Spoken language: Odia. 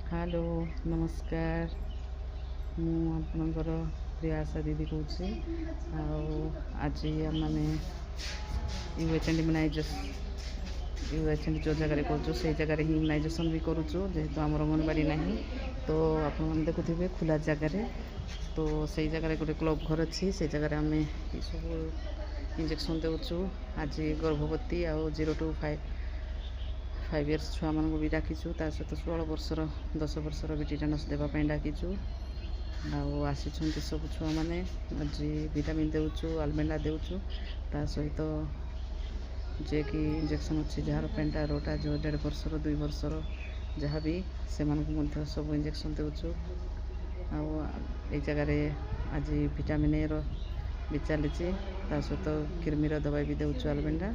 ହ୍ୟାଲୋ ନମସ୍କାର। ମୁଁ ଆପଣଙ୍କର ପ୍ରିୟା ଆଶା ଦିଦି କହୁଛି। ଆଉ ଆଜି ଆମେମାନେ ୟୁଏଚ୍ ଆଣ୍ଡ ଯେଉଁ ଜାଗାରେ କରୁଛୁ ସେଇ ଜାଗାରେ ହିଁ ଇମ୍ୟୁନାଇଜେସନ୍ ବି କରୁଛୁ, ଯେହେତୁ ଆମର ଅଙ୍ଗନବାଡ଼ି ନାହିଁ। ତ ଆପଣମାନେ ଦେଖୁଥିବେ ଖୋଲା ଜାଗାରେ, ତ ସେଇ ଜାଗାରେ ଗୋଟେ କ୍ଲବ୍ ଘର ଅଛି, ସେଇ ଜାଗାରେ ଆମେ ଏସବୁ ଇଞ୍ଜେକ୍ସନ୍ ଦେଉଛୁ। ଆଜି ଗର୍ଭବତୀ ଆଉ 0 to 5 ଇୟର୍ସ ଛୁଆମାନଙ୍କୁ ବି ଡାକିଛୁ, ତା ସହିତ 16 ବର୍ଷର 10 ବର୍ଷର ବି ଟିଟାନସ୍ ଦେବା ପାଇଁ ଡାକିଛୁ। ଆଉ ଆସିଛନ୍ତି ସବୁ ଛୁଆମାନେ। ଆଜି ଭିଟାମିନ୍ ଦେଉଛୁ, ଆଲମେଣ୍ଡା ଦେଉଛୁ, ତା ସହିତ ଯିଏକି ଇଞ୍ଜେକ୍ସନ୍ ଅଛି ଯାହାର ପେଣ୍ଟା ରୋଟା ଯେଉଁ 1.5 ବର୍ଷର 2 ବର୍ଷର ଯାହା ବି ସେମାନଙ୍କୁ ମଧ୍ୟ ସବୁ ଇଞ୍ଜେକ୍ସନ୍ ଦେଉଛୁ। ଆଉ ଏଇ ଜାଗାରେ ଆଜି ଭିଟାମିନ୍ ଏର ବି ଚାଲିଛି, ତା ସହିତ କିର୍ମିର ଦବାଇ ବି ଦେଉଛୁ, ଆଲମେଣ୍ଡା।